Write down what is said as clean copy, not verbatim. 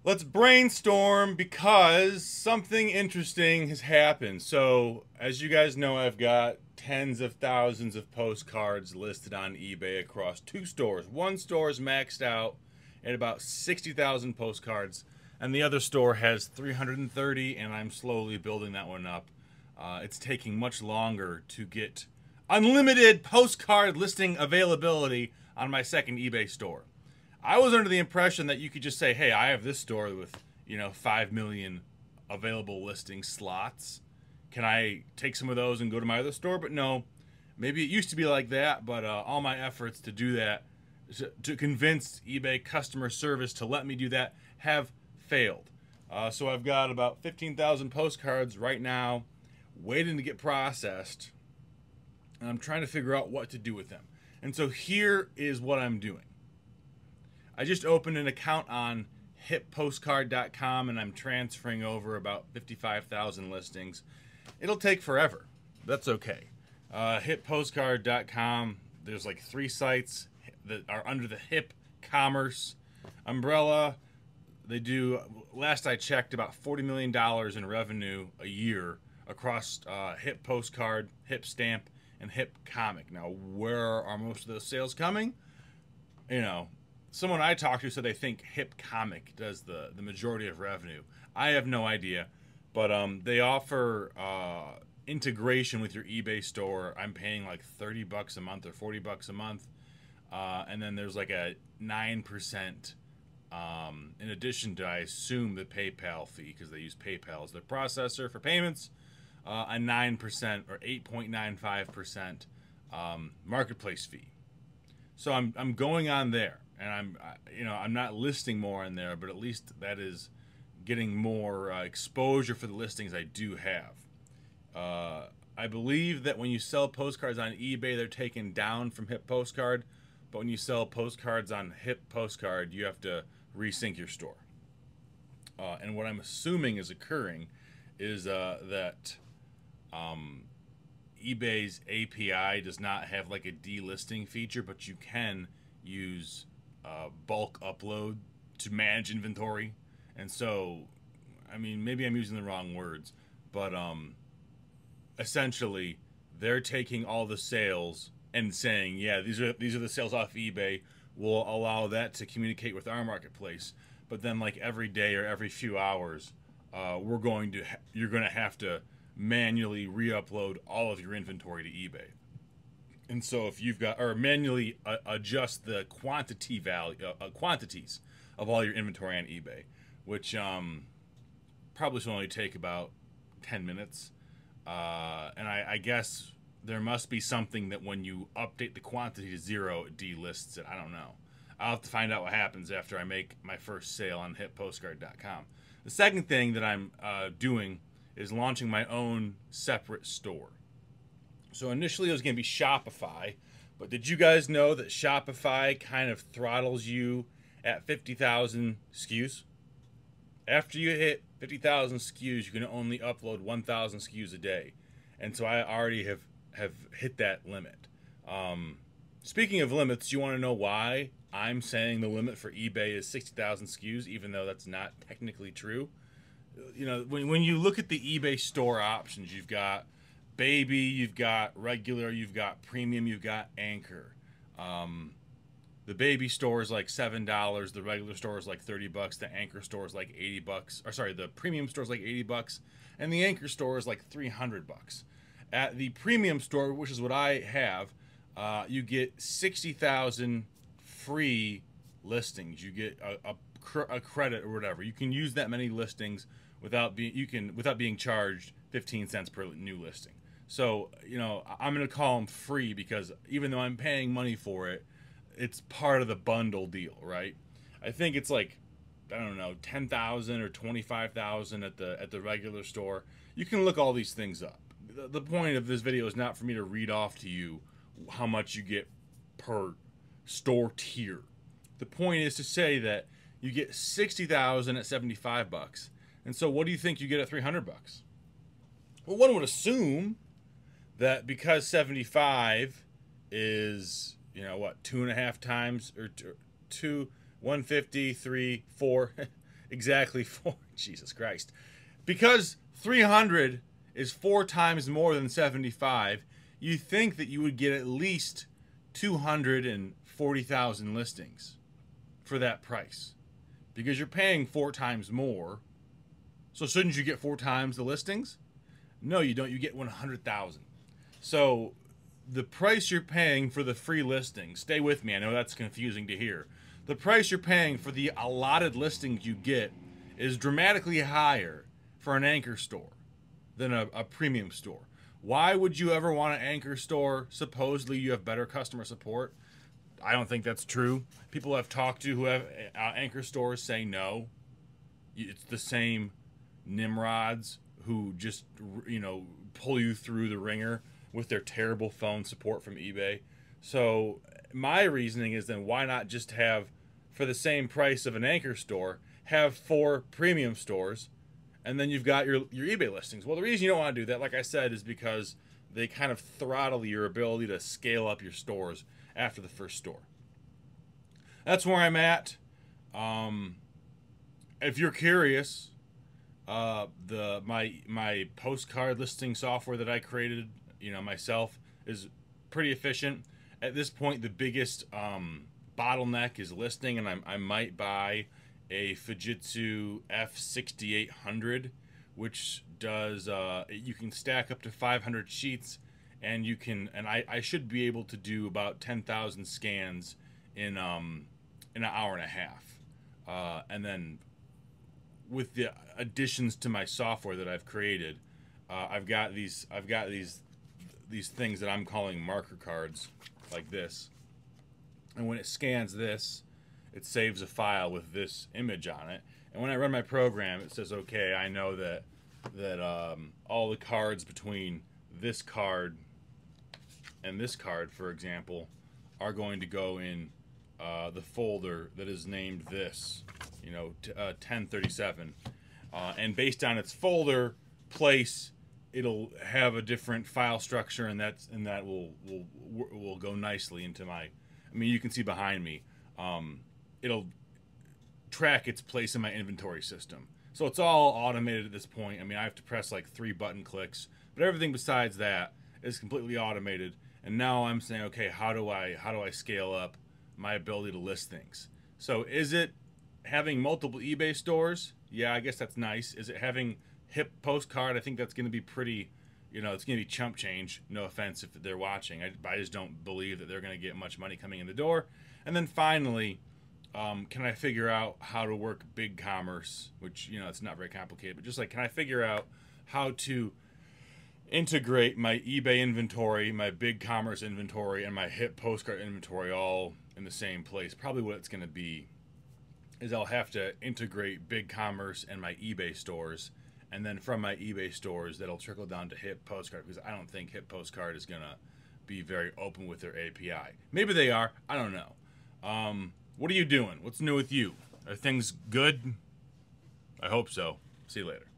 Let's brainstorm because something interesting has happened. So, as you guys know, I've got tens of thousands of postcards listed on eBay across two stores. One store is maxed out at about 60,000 postcards, and the other store has 330, and I'm slowly building that one up. It's taking much longer to get unlimited postcard listing availability on my second eBay store. I was under the impression that you could just say, "Hey, I have this store with 5 million available listing slots. Can I take some of those and go to my other store?" But no, maybe it used to be like that. But all my efforts to do that, to convince eBay customer service to let me do that, have failed. So I've got about 15,000 postcards right now, waiting to get processed, and I'm trying to figure out what to do with them. And so here is what I'm doing. I just opened an account on hippostcard.com and I'm transferring over about 55,000 listings. It'll take forever. That's okay. Hippostcard.com, there's like 3 sites that are under the Hip Commerce umbrella. They do, last I checked, about $40 million in revenue a year across Hip Postcard, Hip Stamp, and Hip Comic. Now, where are most of those sales coming? You know, someone I talked to said they think Hip Comic does the majority of revenue. I have no idea, but they offer integration with your eBay store. I'm paying like $30 a month or $40 a month, and then there's like a 9%. In addition to, I assume, the PayPal fee, because they use PayPal as their processor for payments, a 9% or 8.95% marketplace fee. So I'm going on there, and I'm not listing more on there, but at least that is getting more exposure for the listings I do have. I believe that when you sell postcards on eBay, they're taken down from Hip Postcard, but when you sell postcards on Hip Postcard, you have to resync your store. And what I'm assuming is occurring is that eBay's API does not have like a delisting feature, but you can use bulk upload to manage inventory. And so, I mean, maybe I'm using the wrong words, but essentially, they're taking all the sales and saying, "Yeah, these are the sales off eBay. We'll allow that to communicate with our marketplace." But then, like every day or every few hours, you're going to have to manually re-upload all of your inventory to eBay. And so if you've got, or manually adjust the quantities of all your inventory on eBay, which probably should only take about 10 minutes. And I guess there must be something that when you update the quantity to 0, it delists it. I don't know. I'll have to find out what happens after I make my first sale on hippostcard.com. The second thing that I'm doing is launching my own separate store. So initially it was going to be Shopify, but did you guys know that Shopify kind of throttles you at 50,000 SKUs? After you hit 50,000 SKUs, you can only upload 1,000 SKUs a day. And so I already have hit that limit. Speaking of limits, you want to know why I'm saying the limit for eBay is 60,000 SKUs, even though that's not technically true? You know, when you look at the eBay store options, you've got baby, you've got regular, you've got premium, you've got anchor. The baby store is like $7. The regular store is like $30. The anchor store is like $80. Or sorry, the premium store is like $80, and the anchor store is like $300. At the premium store, which is what I have, you get 60,000 free listings. You get a credit or whatever. You can use that many listings without being charged 15 cents per new listing. So, I'm going to call them free because even though I'm paying money for it, it's part of the bundle deal, right? I think it's like, I don't know, 10,000 or 25,000 at the regular store. You can look all these things up. The point of this video is not for me to read off to you how much you get per store tier. The point is to say that you get 60,000 at $75. And so what do you think you get at $300? Well, one would assume that because 75 is, what, 2.5 times, or 150, 3, 4, exactly 4. Jesus Christ. Because 300 is 4 times more than 75, you think that you would get at least 240,000 listings for that price. Because you're paying 4 times more. So shouldn't you get 4 times the listings? No, you don't. You get 100,000. So the price you're paying for the free listing, stay with me, I know that's confusing to hear. The price you're paying for the allotted listings you get is dramatically higher for an anchor store than a premium store. Why would you ever want an anchor store? Supposedly you have better customer support. I don't think that's true. People I've talked to who have anchor stores say no. It's the same nimrods who just, you know, pull you through the ringer with their terrible phone support from eBay. So my reasoning is, then why not just have, for the same price of an anchor store, have 4 premium stores, and then you've got your eBay listings. Well, the reason you don't want to do that, like I said, is because they kind of throttle your ability to scale up your stores after the first store. That's where I'm at. If you're curious, my postcard listing software that I created, you know, myself, is pretty efficient. At this point, the biggest bottleneck is listing, and I might buy a Fujitsu F6800, which does you can stack up to 500 sheets, and you can, and I should be able to do about 10,000 scans in an hour and a half, and then with the additions to my software that I've created, I've got these things that I'm calling marker cards, like this, and when it scans this, it saves a file with this image on it, and when I run my program, it says, okay, I know that all the cards between this card and this card, for example, are going to go in the folder that is named this, you know, 1037, and based on its folder place, it'll have a different file structure, and that will go nicely into my. I mean, you can see behind me. It'll track its place in my inventory system. So it's all automated at this point. I mean, I have to press like 3 button clicks, but everything besides that is completely automated. And now I'm saying, okay, how do I scale up my ability to list things? So is it having multiple eBay stores? Yeah, I guess that's nice. Is it having hip postcard? I think that's going to be pretty, you know, it's going to be chump change. No offense if they're watching. I just don't believe that they're going to get much money coming in the door. And then finally, can I figure out how to work BigCommerce, which, you know, it's not very complicated, but just like, can I figure out how to integrate my eBay inventory, my BigCommerce inventory, and my hip postcard inventory all in the same place? Probably what it's going to be is I'll have to integrate BigCommerce and my eBay stores, and then from my eBay stores, that'll trickle down to hip postcard, because I don't think hip postcard is going to be very open with their API. Maybe they are. I don't know. What are you doing? What's new with you? Are things good? I hope so. See you later.